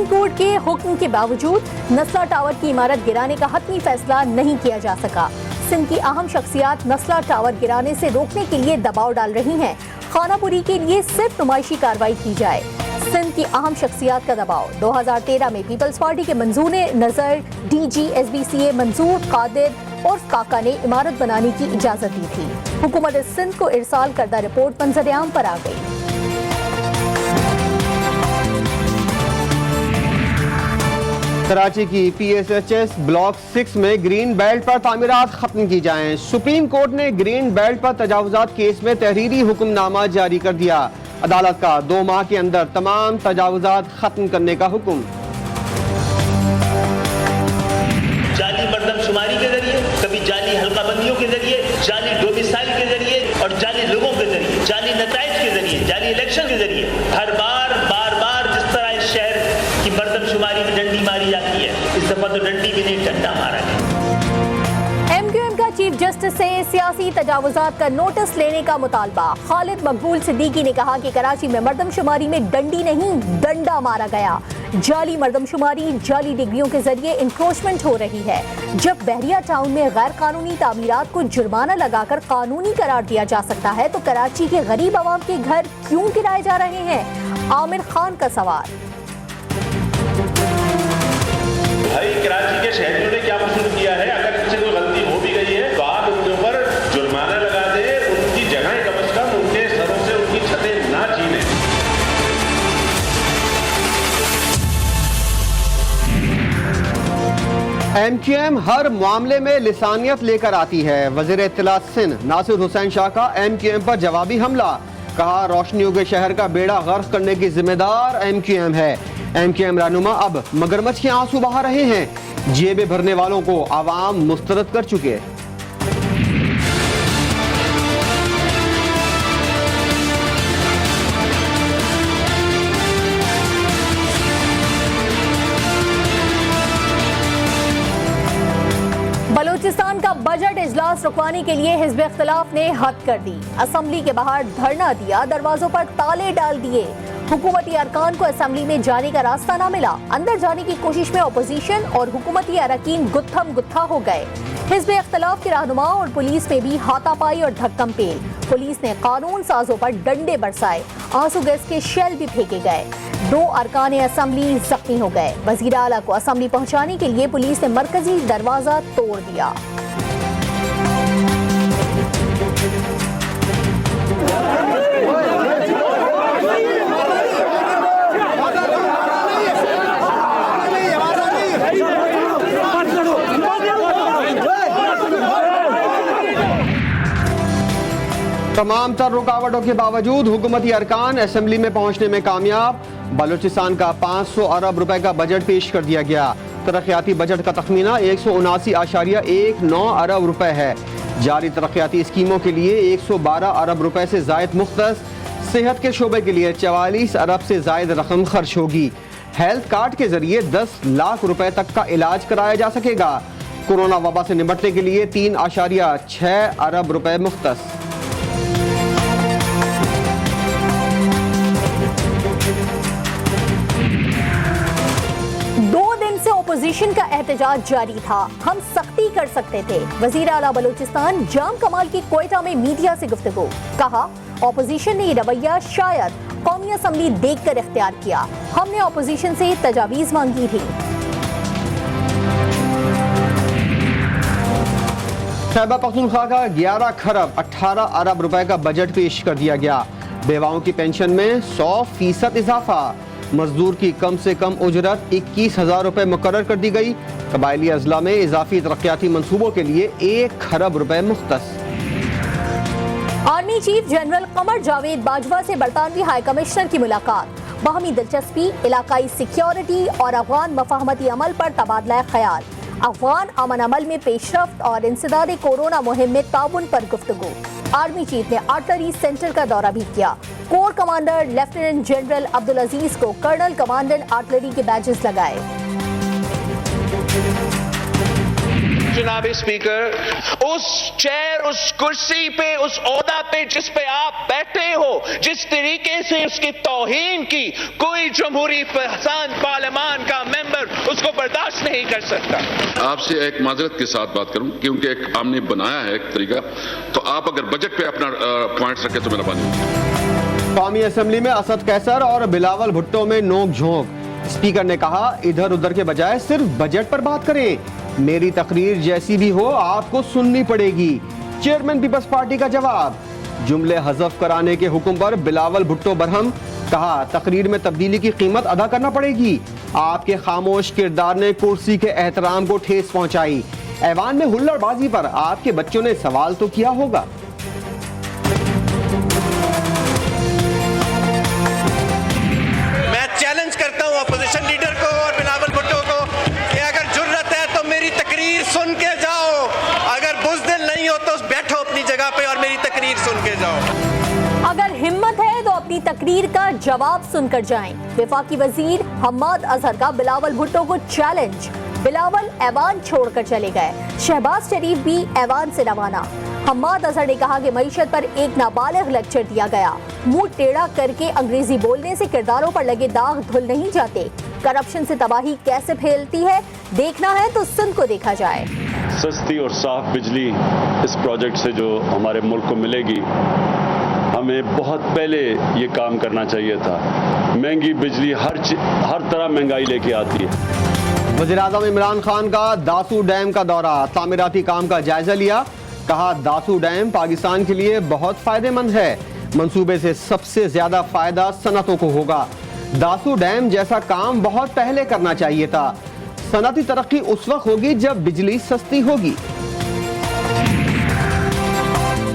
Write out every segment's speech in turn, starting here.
Supreme court के हुक्म के बावजूद नस्ला टावर की इमारत गिराने का हतमी फैसला नहीं किया जा सका। सिंध की अहम शख्सियात नस्ला टावर गिराने से रोकने के लिए दबाव डाल रही हैं। खानापुरी के लिए सिर्फ नुमाइशी कार्रवाई की जाए। सिंध की अहम शख्सियात का दबाव। 2013 में पीपल्स पार्टी के मंजूर नजर DG SBCA मंजूर कादिर और काका ने इमारत बनाने की इजाजत दी थी। हुकूमत सिंध को इरसाल करदा रिपोर्ट मंजर-ए-आम पर आ गई। कराची की PSHS ब्लॉक 6 में ग्रीन बेल्ट पर तामीरात खत्म की जाएं। सुप्रीम कोर्ट ने ग्रीन बेल्ट पर तजावुजात केस में तहरीरी हुक्मनामा जारी कर दिया। अदालत का 2 माह के अंदर तमाम तजावुजात खत्म करने का हुक्म। जाली मर्दमशुमारी के जरिए, कभी जाली हल्काबंदियों के जरिए, जाली डोमिसाइल के जरिए और जाली लोगों के जरिए, जाली नताइज के जरिए, जाली इलेक्शन के जरिए हर बार जिस तरह इस शहर की मर्दमशुमारी में डंडी मारी जाती है, इस दफा तो डंडी भी नहीं डंडा मारा गया। MQM का चीफ जस्टिस से सियासी तजावुजात का नोटिस लेने का मुतालबा। खालिद मकबूल सिद्दीकी ने कहा कि कराची में मर्दमशुमारी में डंडी नहीं डंडा मारा गया। जाली मर्दमशुमारी, जाली डिग्रियों के जरिए इंक्रोचमेंट हो रही है। जब बहरिया टाउन में गैर कानूनी तामीरात को जुर्माना लगाकर कानूनी करार दिया जा सकता है तो कराची के गरीब आवाम के घर क्यों गिराए जा रहे हैं? आमिर खान का सवाल। भाई कराची के शहरियों ने क्या कसूर किया है? अगर इनसे कोई गलती हो भी गई है तो आप उनके ऊपर जुर्माना लगा दें, उनकी जगह कम से कम उनके सरों से उनकी छतें ना छीनें। MQM हर मामले में लिसानियत लेकर आती है। वज़ीर इत्तलात सिंध नासिर हुसैन शाह का MQM पर जवाबी हमला। कहा रोशनियों के शहर का बेड़ा गर्क करने की जिम्मेदार MQM है। MQM रहनुमा अब मगरमच्छ के आंसू बहा रहे हैं। जेबें भरने वालों को आवाम मुस्तरद कर चुके। बलूचिस्तान का बजट इजलास रुकवाने के लिए हिज़्ब इख्तिलाफ ने हद कर दी। असेंबली के बाहर धरना दिया, दरवाजों पर ताले डाल दिए। हुकूमती अरकान को असेंबली में जाने का रास्ता ना मिला। अंदर जाने की कोशिश में अपोजिशन और हुकूमती अरकान गुत्थम गुत्था हो गए। हिज़्ब इख्तिलाफ के रहनुमा और पुलिस में भी हाथापाई और धक्कम पेल। पुलिस ने कानून साजों पर डंडे बरसाए। आंसू गैस के शेल भी फेंके गए। 2 अरकान असेंबली जख्मी हो गए। वज़ीर आला को असेंबली पहुंचाने के लिए पुलिस ने मरकजी दरवाजा तोड़ दिया। तमाम तर रुकावटों के बावजूद हुकूमती अरकान असेंबली में पहुंचने में कामयाब। बलूचिस्तान का 500 अरब रुपए का बजट पेश कर दिया गया। तरक्याती बजट का तखमीना 179.19 अरब रुपए है। जारी तरक्याती स्कीमों के लिए 112 अरब रुपए से जायद मुख्तस। सेहत के शोबे के लिए 44 अरब से जायद रकम खर्च होगी। हेल्थ कार्ड के जरिए 10 लाख रुपए तक का इलाज कराया जा सकेगा। कोरोना वबा से निपटने के लिए 3.6 अरब रुपए मुख्तस। अपोजिशन का एहतजाज जारी था। हम सख्ती कर सकते थे। वजीर आला बलूचिस्तान जाम कमाल की क्वेटा में मीडिया से गुफ्तगू। कहा अपोजिशन ने ये रवैया शायद कौमी असेंबली देखकर इख्तियार किया। हमने अपोजिशन से तजावीज मांगी थी। खैबर पख्तूनख्वा का 11 खरब 18 अरब रुपए का बजट पेश कर दिया गया। बेवाओं की पेंशन में 100% इजाफा। मजदूर की कम से कम उजरत 21,000 रुपए मुकर्रर कर दी गई। कबायली अजला में इजाफी तरक्याती मंसूबों के लिए 1 खरब रुपए मुख्तस। Army chief general Qamar Javed Bajwa से बरतानवी हाई कमिश्नर की मुलाकात। बाहमी दिलचस्पी, इलाकाई सिक्योरिटी और अफगान मफाहमती अमल पर तबादला ख्याल। अफगान अमन अमल में पेशरफ्त और इंसदाद कोरोना मुहिम में ताउन पर गुफ्तगू। आर्मी चीफ ने आर्टलरी सेंटर का दौरा भी किया। Corps commander lieutenant general Abdul Aziz को कर्नल कमांडेंट आर्टलरी के बैजेस लगाए। जनाब स्पीकर, उस चेयर, उस कुर्सी पे, उस ओहदा पे जिस पे आप बैठे हो, जिस तरीके से उसकी तौहीन की, कोई जमहूरी पसंद पार्लियामान का मेंबर उसको बर्दाश्त नहीं कर सकता। आपसे एक माजरत के साथ बात करूं, क्योंकि एक हमने बनाया है एक तरीका, तो आप अगर बजट पे अपना पॉइंट्स रखें तो मेहरबानी। कौमी असेंबली में असद कैसर और बिलावल भुट्टो में नोक झोंक। स्पीकर ने कहा, इधर उधर के बजाय सिर्फ बजट पर बात करें। मेरी तकरीर जैसी भी हो आपको सुननी पड़ेगी। चेयरमैन पीपल्स पार्टी का जवाब। जुमले हज़फ कराने के हुक्म पर बिलावल भुट्टो बरहम। कहा, तकरीर में तब्दीली की कीमत अदा करना पड़ेगी। आपके खामोश किरदार ने कुर्सी के एहतराम को ठेस पहुंचाई। ऐवान में हुल्लड़बाजी पर आपके बच्चों ने सवाल तो किया होगा। मैं चैलेंज करता हूं अपोजिशन लीडर को और बिलावल भुट्टो को कि अगर जुर्रत है तो मेरी तकरीर सुन के जाओ, अगर बुज़दिल नहीं हो तो बैठो अपनी जगह पे और मेरी तकरीर सुन के जाओ। अगर हिम्मत है तो अपनी तकरीर का जवाब सुनकर जाएं। वफाकी वजीर हम्माद अजहर का बिलावल भुट्टो को चैलेंज। बिलावल ऐवान छोड़कर चले गए। शहबाज शरीफ भी ऐवान से रवाना। हम्माद अजहर ने कहा कि मईशत पर एक नाबालिग लेक्चर दिया गया। मुंह टेढ़ा करके अंग्रेजी बोलने से किरदारों पर लगे दाग धुल नहीं जाते। करप्शन से तबाही कैसे फैलती है देखना है तो सिंध को देखा जाए। सस्ती और साफ बिजली इस प्रोजेक्ट से जो हमारे मुल्क को मिलेगी, हमें बहुत पहले ये काम करना चाहिए था। महंगी बिजली हर तरह महंगाई लेके आती है। वज़ीर-ए-आज़म इमरान खान का दासू डैम का दौरा। तामीराती काम का जायजा लिया। कहा, दासू डैम पाकिस्तान के लिए बहुत फायदेमंद है। मंसूबे से सबसे ज्यादा फायदा सनतों को होगा। दासू डैम जैसा काम बहुत पहले करना चाहिए था। सनती तरक्की उस वक्त होगी जब बिजली सस्ती होगी।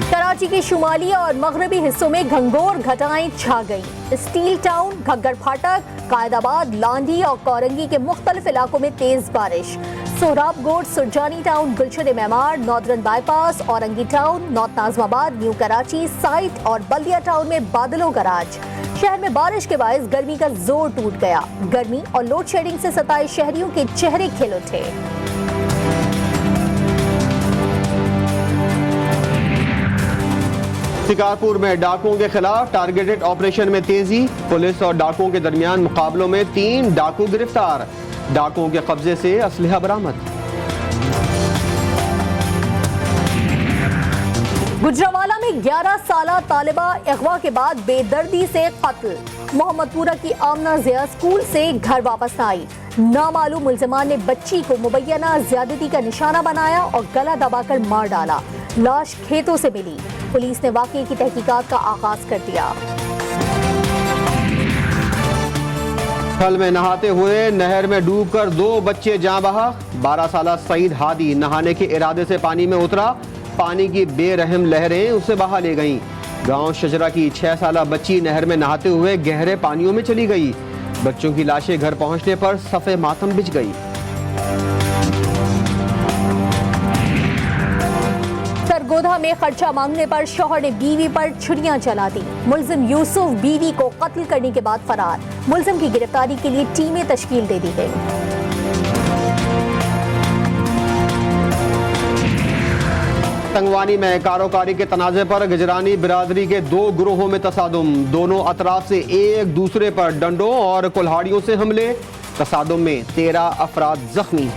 कराची के शुमाली और मगरबी हिस्सों में घंघोर घटाएं छा गई। स्टील टाउन, घग्गर फाटक, कायदाबाद, लांडी और कोरंगी के मुख्तलिफ इलाकों में तेज बारिश। Sohrab Goth, Surjani town, Gulshan Maymar, northern bypass, Orangi town, north Nazimabad, new Karachi, site और बल्दिया टाउन में बादलों का राज। शहर में बारिश के बायस गर्मी का जोर टूट गया। गर्मी और लोड शेडिंग से सताए शहरियों के चेहरे खिल उठे। शिकारपुर में डाकुओं के खिलाफ टारगेटेड ऑपरेशन में तेजी। पुलिस और डाकुओं के दरमियान मुकाबलों में 3 डाकू गिरफ्तार। डाकुओं के कब्जे से असलहा बरामद। गुजरावाला में 11 साला तालिबा अगवा के बाद बेदर्दी से कत्ल। मोहम्मदपुरा की आमना जिया स्कूल से घर वापस आई। नामालूम मुल्जिमान ने बच्ची को मुबैना ज्यादती का निशाना बनाया और गला दबाकर मार डाला। लाश खेतों से मिली। पुलिस ने वाकये की तहकीकात का आगाज कर दिया। फल में नहाते हुए नहर में डूबकर 2 बच्चे जाँ बहक। 12 साला सईद हादी नहाने के इरादे से पानी में उतरा। पानी की बेरहम लहरें उसे बहा ले गईं। गांव शजरा की 6 साला बच्ची नहर में नहाते हुए गहरे पानियों में चली गई। बच्चों की लाशें घर पहुंचने पर सफ़े मातम बिछ गई। सरगोधा में खर्चा मांगने पर शौहर ने बीवी पर छुरियां चला दी। मुल्जिम यूसुफ बीवी को कत्ल करने के बाद फरार। मुल्जिम की गिरफ्तारी के लिए टीमें तश्कील दे दी गई। तंगवानी में कारोकारी के तनाज़े पर गुजरानी बिरादरी के 2 गिरोहों में तसादुम। दोनों अतराफ से एक दूसरे पर डंडों और कुल्हाड़ियों से हमले। तसादुम में 13 अफराद जख्मी।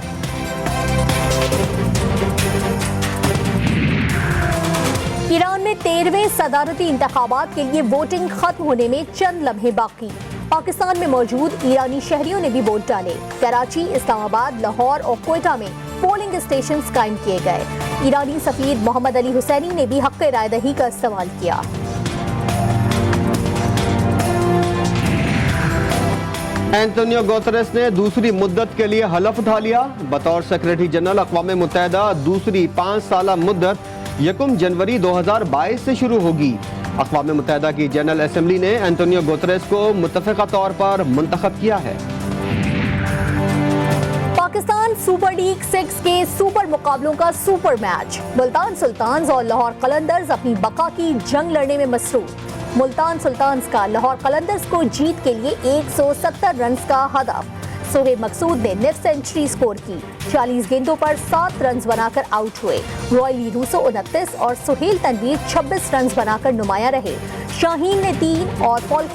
ईरान में 13वें सदारती इंतखाबात के लिए वोटिंग खत्म होने में चंद लम्हे बाकी। पाकिस्तान में मौजूद ईरानी शहरियों ने भी वोट डाले। कराची, इस्लामाबाद, लाहौर और कोयटा में पोलिंग स्टेशन कायम किए गए। ईरानी सफीर मोहम्मद अली हुसैनी ने भी हक़ रायदही का इस्तेमाल किया। एंटोनियो गुतेरेस ने दूसरी मुद्दत के लिए हलफ उठा लिया। बतौर सेक्रेटरी जनरल अक़वाम मुत्तहिदा दूसरी 5 साला मुद्दत 1 जनवरी 2022 से शुरू होगी। अक़वाम मुत्तहिदा की जनरल असेंबली ने एंटोनियो गुतेरेस को मुत्तफ़िक़ा तौर पर मुंतखब किया है। पाकिस्तान सुपर लीग 6 के सुपर मुकाबलों का सुपर मैच। मुल्तान सुल्तान्स और लाहौर कलंदर्स अपनी बका की जंग लड़ने में मसरूफ। मुल्तान सुल्तान्स का लाहौर कलंदर्स को जीत के लिए 170 रन का हदफ। सोहेब मकसूद ने निफ सेंचुरी स्कोर की। 40 गेंदों पर 7 रन बनाकर आउट हुए। रॉयल यूनुसो 29 और सुहेल तनवीर 26 रन बनाकर नुमाया रहे। शाहीन ने 3 और पॉल